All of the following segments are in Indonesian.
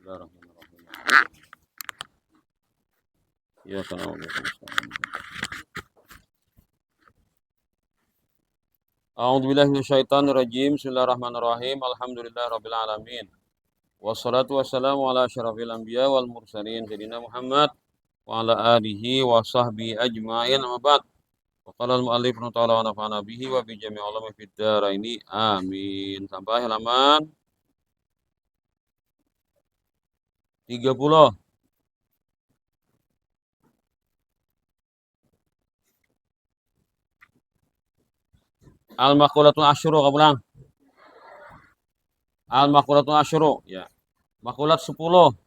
Bismillahirrahmanirrahim. Ya salam. A'udzubillahi minasyaitonirrajim. Bismillahirrahmanirrahim. Alhamdulillahirabbil alamin. Wassalatu wassalamu ala asyrafil anbiya wal mursalin sayyidina Muhammad wa ala alihi wa sahbihi ajmain. Amma ba'd. Wa qala al-mu'allif ta'ala wa nafa'ana bihi wa bi jami'i ulumi fid dharaini. Amin. Sampai halaman 30. Al-maqulatul asyru, kamu ulang. Al-maqulatul asyru, ya. Makulat 10.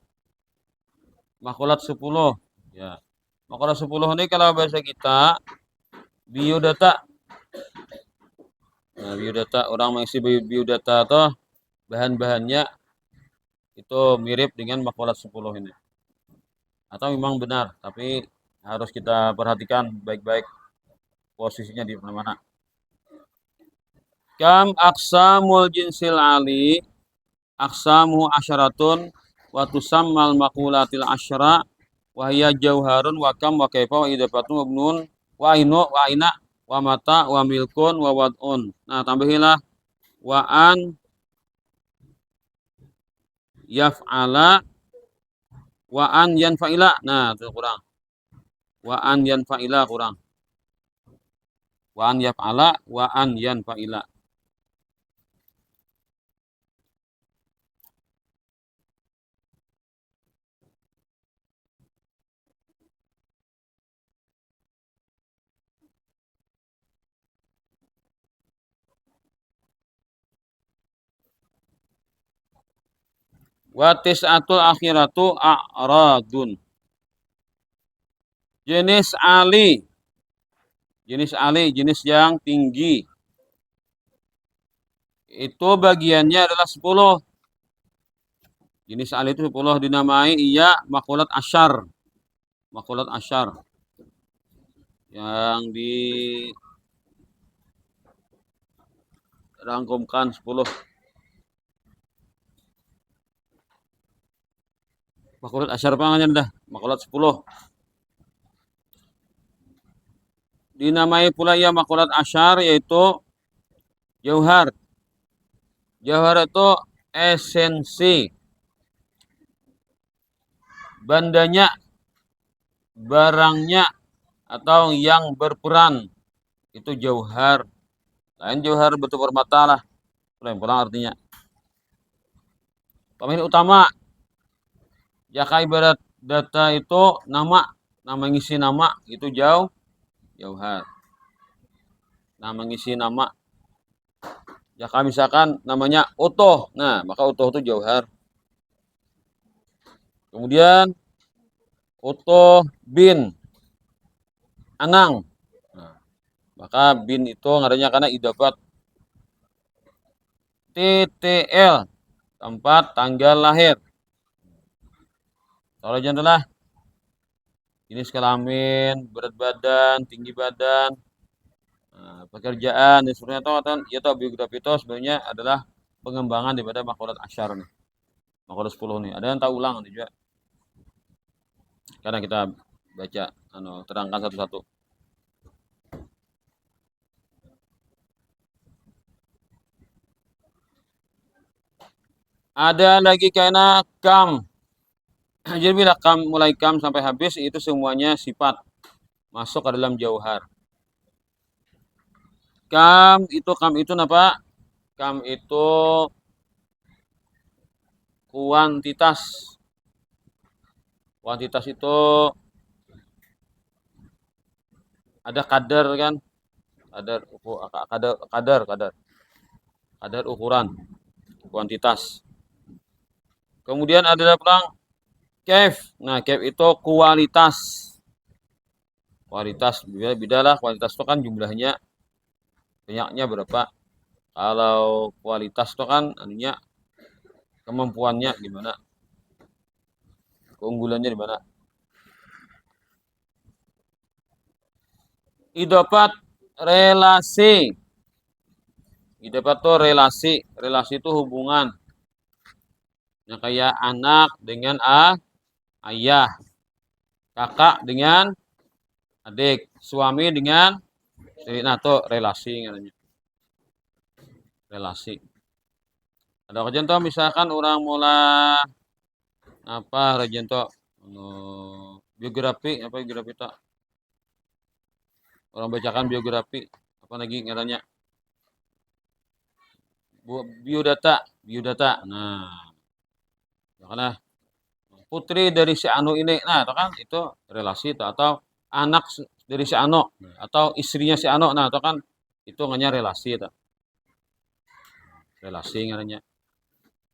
Makulat 10. Ya. Makulat 10 ini kalau bahasa kita biodata. Nah, biodata, orang mengisi biodata atau bahan-bahannya itu mirip dengan makulat 10 ini. Atau memang benar, tapi harus kita perhatikan baik-baik posisinya di mana-mana. Kam aqsamul jinsil ali aqsamu asyaratun wa tusammal maqulatil asyra wa hiya jauharun wa kam wa kaifa wa idafatu wa ibnun wa ainu wa aina wa mata wa milkun wa wad'un. Nah, tambahilah wa an yaf'ala wa an yanfa'ila. Nah, itu kurang. Wa an yanfa'ila kurang. Wa an yaf'ala wa an yanfa'ila. Wa tis'atul akhiratu a'radun. Jenis ali. Jenis ali, jenis yang tinggi. Itu bagiannya adalah 10. Jenis ali itu 10 dinamai iya makulat asyar. Makulat asyar. Yang dirangkumkan 10. Makulat asyar pangannya dah, makulat 10. Dinamai pula ya makulat asyar yaitu jauhar. Jauhar itu esensi. Bandanya, barangnya, atau yang berperan. Itu jauhar. Lain jauhar bentuk permata lah. Kurang artinya. Pemain utama. Jaka ibarat data itu nama ngisi nama itu jauhar. Nah, mengisi nama. Jaka misalkan namanya Utoh. Nah, maka Utoh itu jauhar. Kemudian Utoh bin Anang. Nah, maka bin itu ngarannya karena idafat. TTL tempat tanggal lahir. Kalau contohnya jenis kelamin, berat badan, tinggi badan, nah, pekerjaan, dan sebagainya atau biografi itu sebenarnya adalah pengembangan daripada makulat asyar nih. Makulat 10 nih. Ada yang tahu ulang nanti juga. Karena kita baca, terangkan satu-satu. Ada lagi karena kam. Jadi bila kam mulai kam sampai habis itu semuanya sifat masuk ke dalam jauhar. Kam itu apa? Kam itu kuantitas. Kuantitas itu ada kadar kan? Kadar ukuran kuantitas. Kemudian ada pelang kef. Nah, kef itu kualitas. Kualitas beda lah, kualitas itu kan jumlahnya banyaknya berapa. Kalau kualitas itu kan anunya kemampuannya gimana? Keunggulannya di mana? Idafat relasi. Idafat itu relasi. Relasi itu hubungan. Nah, kayak anak dengan ayah, kakak dengan adik, suami dengan istri. Nah, itu relasi namanya. Relasi. Ada contoh misalkan orang mulai apa contoh biografi apa biografi tak orang bacakan biografi apa lagi ngarannya biodata biodata. Nah, karena putri dari si Anu ini, nah itu kan itu relasi itu atau anak dari si Anu atau istrinya si Anu, nah itu kan itu namanya relasi itu. Relasi namanya.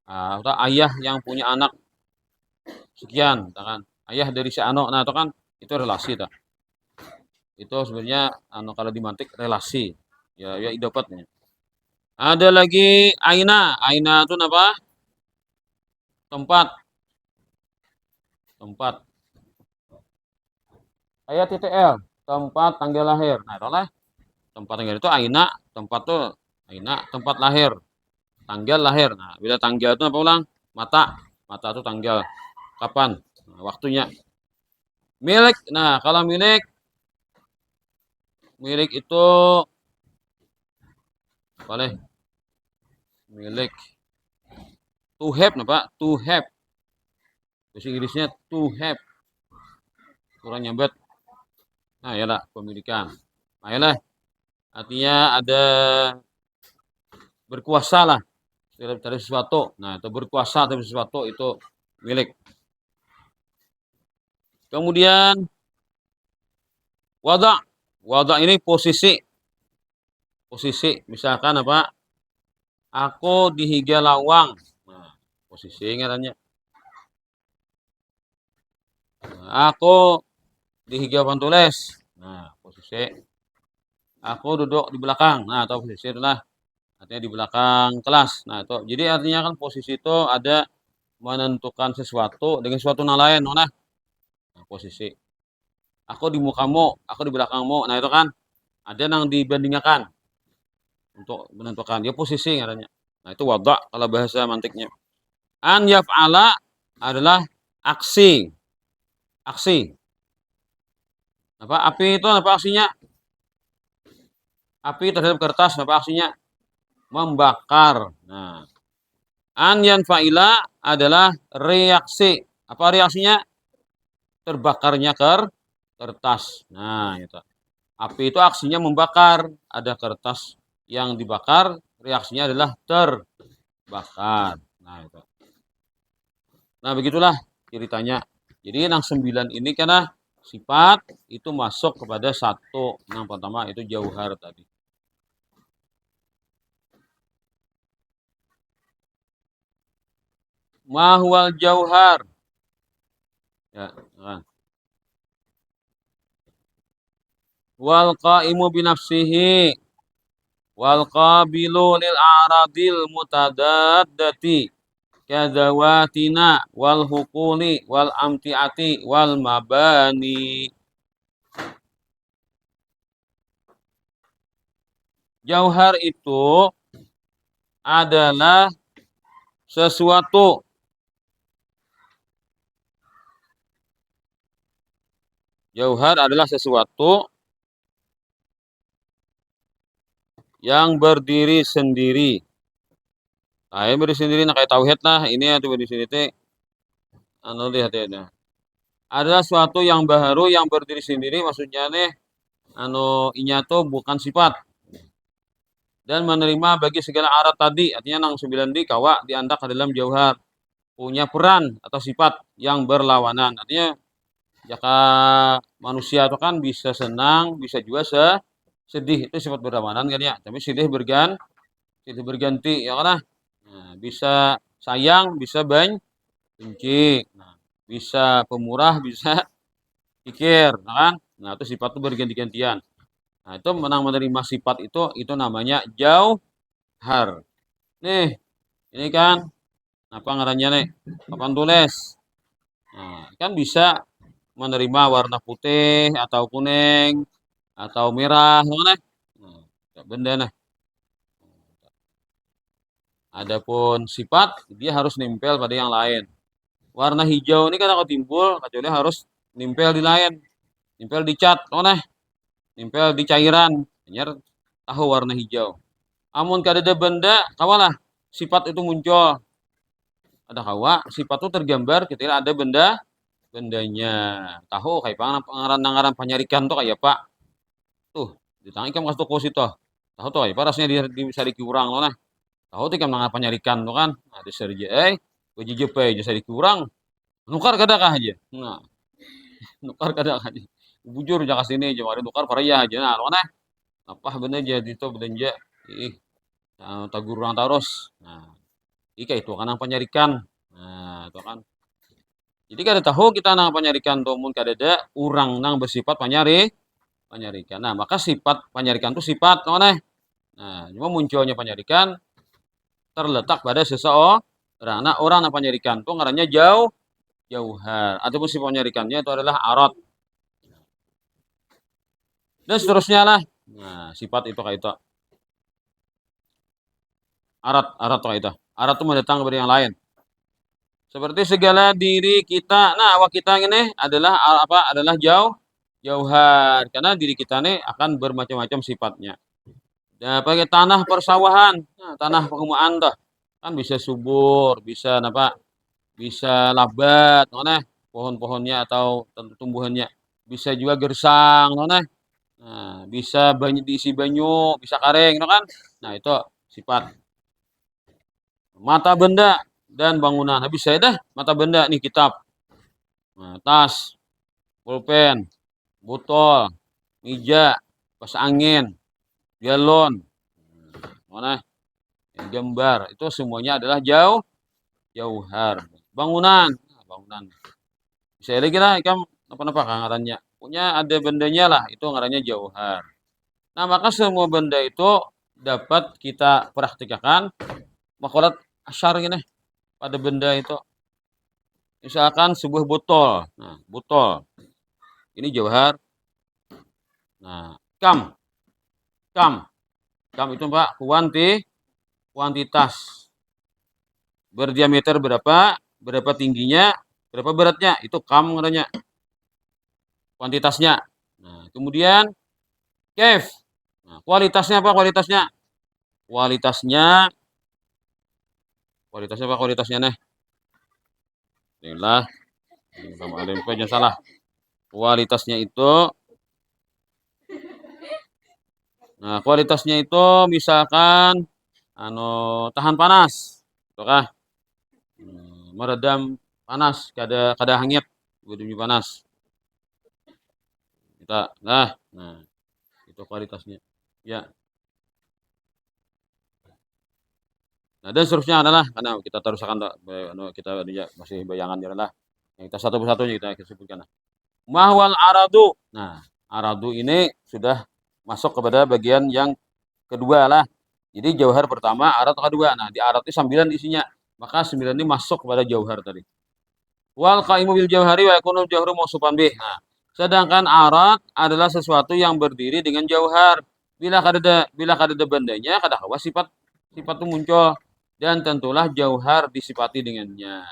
Atau ayah yang punya anak sekian, kan ayah dari si Anu, nah itu kan itu relasi itu. Itu sebenarnya anu kalau dimantik relasi. Ya ya idopatnya. Ada lagi aina. Aina itu apa? Tempat. Tempat. Kayak titik L. Tempat tanggal lahir. Nah, itu lah. Tempat tanggal itu aina. Tempat tuh aina. Tempat lahir. Tanggal lahir. Nah, bila tanggal itu apa ulang? Mata. Mata itu tanggal. Kapan? Nah, waktunya. Milik. Nah, kalau milik. Milik itu. Boleh. Milik. To have. Apa? To have. Bahasa Inggrisnya to have. Kurang nyambet. Nah, ya lah pemilikan. Nah, ya lah. Artinya ada berkuasa lah dari sesuatu. Nah, itu berkuasa dari sesuatu itu milik. Kemudian wada. Wada ini posisi. Posisi misalkan apa? Aku di higa lawang. Nah, posisi ngarannya. Nah, aku di higa pantules. Nah, posisi. Aku duduk di belakang. Nah, atau posisi itulah artinya di belakang kelas. Nah, itu. Jadi artinya kan posisi itu ada menentukan sesuatu dengan suatu hal lain, nah, posisi. Aku di mukamu, aku di belakangmu. Nah, itu kan ada yang dibandingkan untuk menentukan dia posisi katanya. Nah, itu wada kalau bahasa mantiknya. An yaf'ala adalah aksi. Aksi. Apa api itu apa aksinya? Api terhadap kertas apa aksinya? Membakar. Nah, an yanfa'ila adalah reaksi. Apa reaksinya? Terbakarnya kertas. Nah, itu. Api itu aksinya membakar. Ada kertas yang dibakar, reaksinya adalah terbakar. Nah, itu. Nah, begitulah ceritanya. Jadi yang 9 ini karena sifat itu masuk kepada satu. Yang pertama itu jauhar tadi. Mahwal jauhar. Ya, kan. Wal qaimu binafsihi wal qabilu lil a'radil mutadaddati kadawatina wal hukuni wal amtiati wal mabani. Jauhar itu adalah sesuatu. Jauhar adalah sesuatu yang berdiri sendiri. Nah, ini berdiri sendiri, nah kayak tauhid lah. Ini yang berdiri sendiri teh, anu lihat ya. Ada suatu yang baharu yang berdiri sendiri, maksudnya nih, anu inya tuh bukan sifat dan menerima bagi segala arat tadi. Artinya nang 9 di kawa diandak ke dalam jauhar punya peran atau sifat yang berlawanan. Artinya jika manusia itu kan bisa senang, bisa juga sedih, itu sifat berlawanan kan ya. Tapi sedih berganti ya kan. Nah, bisa sayang, bisa benci. Nah, bisa pemurah, bisa pikir, nah kan? Nah, itu sifat itu berganti-gantian. Nah, itu menang menerima sifat itu namanya jauhar. Nih, ini kan apa ngarannya nih? Papan tulis. Nah, kan bisa menerima warna putih atau kuning atau merah, mana? Nah, benda nah. Adapun sifat dia harus nempel pada yang lain. Warna hijau ini kan kalau timbul kecuali harus nempel di lain, nempel di cat, nempel di cairan, hanya tahu warna hijau. Amun kada ada benda, kawalah sifat itu muncul. Ada kawa sifat itu tergambar ketika ada bendanya. Tahu kayak pengaran panyarikan tuh kayak Pak. Tuh, ditangani kan kasih toko situ. Tahu tuh, ya, rasanya bisa dikurang loh nah. Tahu tuh kan mengenai penyarikan tuh kan. Nah, di serje uji jepe bisa dikurang. Nukar kada kah aja. Nah, nukar kada kah aja. Bujur jangan sini aja, mari nukar paraya aja. Nah, mana? Apa bener jadi itu belanja. Ih, tagurang terus. Nah, ika itu kan yang penyarikan. Nah, itu kan. Jadi kada tahu kita nang penyarikan tuh mun kada ada urang nang bersifat penyarikan. Nah, maka sifat penyarikan itu sifat mana? Nah, cuma munculnya penyarikan terletak pada seseorang. Nah, orang yang penyarikan itu ngarannya jauhar. Ataupun sifat penyarikannya itu adalah arat. Dan seterusnya lah. Nah, sifat itu kayak itu. Arat kayak itu. Arat itu mendatang kepada yang lain. Seperti segala diri kita. Nah, awak kita ini adalah apa? Adalah jauhar. Karena diri kita ini akan bermacam-macam sifatnya. Ya, pakai tanah persawahan, nah, tanah perumahan tuh kan bisa subur, bisa apa? Bisa labat, mana pohon-pohonnya atau tumbuhannya. Bisa juga gersang, mana? Nah, bisa banyak diisi banyu, bisa kering, no kan? Nah, itu sifat mata benda dan bangunan. Habis saya dah mata benda nih kitab, nah, tas, pulpen, botol, meja, kipas angin, galon, mana? Gambar itu semuanya adalah jauhar. Bangunan, bangunan. Bisa lagi lah ikam apa-apa ngarannya. Punya ada bendanya lah, itu ngarannya jauhar. Nah, maka semua benda itu dapat kita praktikkan makolat asyar gini pada benda itu. Misalkan sebuah botol. Nah, botol. Ini jauhar. Nah, kam. Kam itu Pak, kuantitas. Berdiameter berapa tingginya, berapa beratnya, itu kam namanya. Kuantitasnya. Nah, kemudian kef. Nah, kualitasnya apa kualitasnya? Kualitasnya apa kualitasnya nih? Inilah sama ada jangan salah. Kualitasnya itu kualitasnya itu misalkan tahan panas. Ataukah meredam panas, kada hangit, begitu panas. Nah, itu kualitasnya. Ya. Nah, dan seterusnya adalah karena kita teruskan kita masih bayangan lah. Yang kita satu persatu kita sebutkan. Mahwal aradu. Nah, aradu ini sudah masuk kepada bagian yang kedua lah. Jadi jauhar pertama, arad kedua. Nah, di arad itu 9 isinya. Maka 9 ini masuk kepada jauhar tadi. Wal qaimu bil jauhari wa yakunu jauhru mausufan bih. Nah, sedangkan arad adalah sesuatu yang berdiri dengan jauhar. Bila kada bandanya, kada hawa sifat itu muncul dan tentulah jauhar disifati dengannya.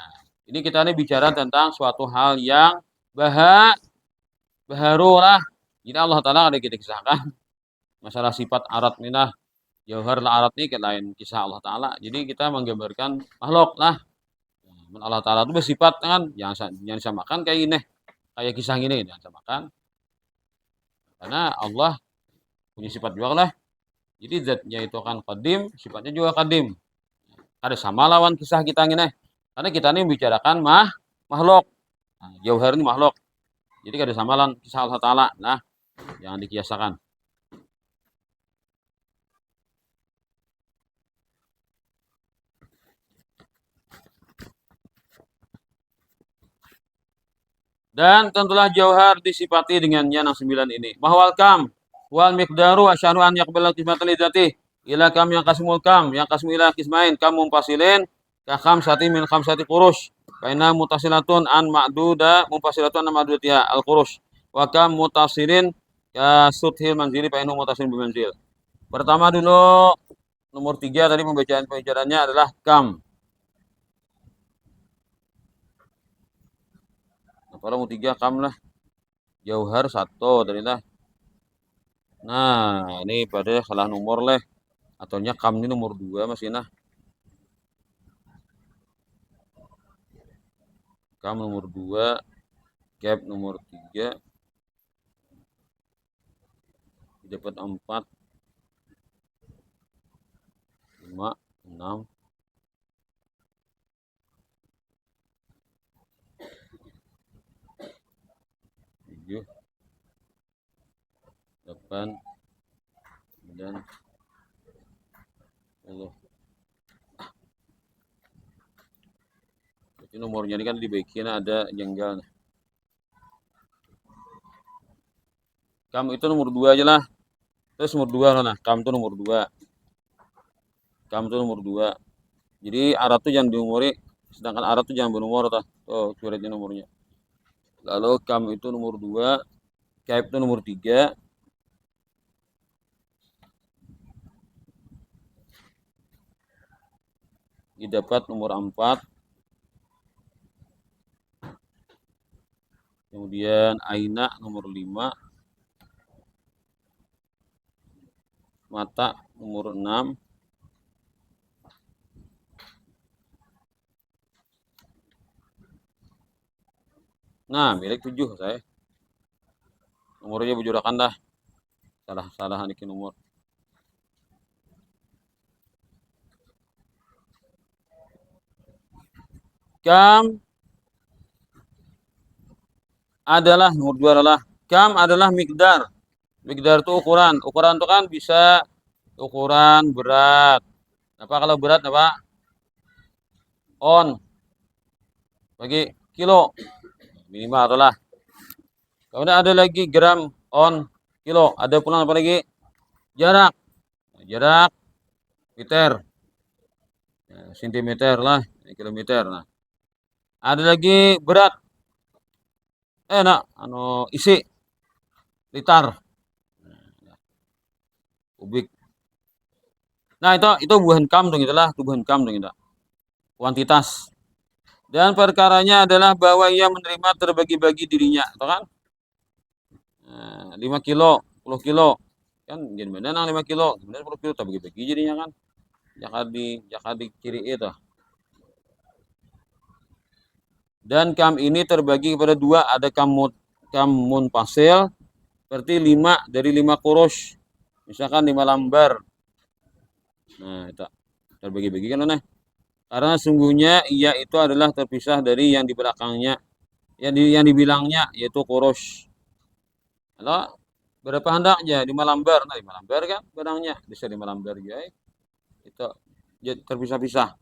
Ini kita ini bicara tentang suatu hal yang baharu lah. Jadi Allah Ta'ala ada kita kisahkan masalah sifat arat minah jauhar la arat ini lain kisah Allah Ta'ala. Jadi kita menggambarkan makhluk lah. Allah Ta'ala itu bersifat kan jangan disamakan kayak ini. Kayak kisah ini jangan samakan. Karena Allah punya sifat juga lah. Jadi zatnya itu akan qadim, sifatnya juga qadim. Ada sama lawan kisah kita ini. Karena kita ini membicarakan makhluk. Nah, jauhar ini makhluk. Jadi ada sama lawan kisah Allah Ta'ala. Nah, jangan dikiasakan. Dan tentulah jauhar disifati dengannya yang 9 ini. Mahwal kam wal miqdaru asyanu an yaqbala qismatal idzati ila kam yang kasmul kam yang kasmu ila qismain kam mumpasilin ka khamsati min khamsati qurush kaina mutasilatun an mumpasilatun an ma'dudatiha al qurush wa kam mutasilin ka suthil manzili fa innahu mutasilin bimanzil. Pertama dulu nomor 3 tadi pembacaannya adalah kam. Nah, kalau nomor 3 kam lah. Jauhar 1 tadi lah. Nah, ini pada salah nomor lah. Ataunya kam ini nomor 2 masih nah. Kam nomor 2, cap nomor 3, dapat 4, 5, 6, 7, 8, 9, 10. Jadi nomornya ini kan dibikin ada jenggal. Kam itu nomor 2 aja lah. Terus nomor 2 lah nah. Kam itu nomor 2. Kam itu nomor 2. Jadi Arab tuh jangan diumuri, sedangkan Arab tuh jangan bernomor tah. Tuh suratnya nomornya. Lalu kam itu nomor 2, kaib itu nomor 3, didapat nomor 4, kemudian aina nomor 5, mata nomor 6, nah milik 7 saya. Nomornya bujurakan dah. Salah bikin nomor. Kam adalah nomor 2 adalah kam adalah mikdar. Mikdar itu ukuran. Ukuran itu kan bisa ukuran berat. Apa kalau berat apa? On bagi kilo minimal itulah. Kemudian ada lagi gram, on, kilo. Ada pula apa lagi? Jarak. Jarak meter. Ya, sentimeter lah, kilometer. Nah, ada lagi berat. Nak, isi liter. Kubik. Nah, itu bukan kam dong itulah, itu bukan kam dong itu. Kuantitas. Dan perkaranya adalah bahwa ia menerima terbagi-bagi dirinya, tahu kan? 5 kilo, 10 kilo. Kan jadi mana nang 5 kilo, sebenarnya 10 kilo terbagi-bagi jadinya kan. Jakadi kiri itu. Dan kam ini terbagi kepada 2, ada kam munfasil berarti 5 dari 5 kurus. Misalkan 5 lambar. Nah, itu terbagi-bagi kan nah. Karena sungguhnya ia itu adalah terpisah dari yang di belakangnya. Yang dibilangnya yaitu kurus. Kalau berapa hendaknya 5 lambar. Nah, 5 lambar kan barangnya bisa 5 lambar ya. Itu terpisah-pisah.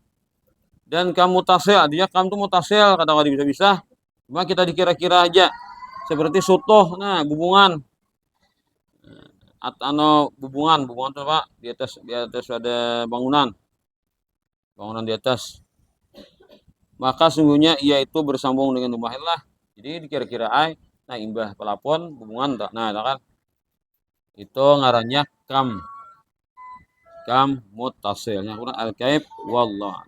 Dan kamu tasil, artinya kamu tuh mutasil, kata-kata bisa-bisa. Cuma kita dikira-kira aja. Seperti sotoh, nah hubungan. Hubungan itu apa? Di atas ada bangunan. Bangunan di atas. Maka sungguhnya ia itu bersambung dengan rumah Allah. Jadi dikira-kira ai, nah imbah pelapon hubungan tak. Nah, kan itu ngarannya kam mutasil. Yang kurang al-kaib wallah.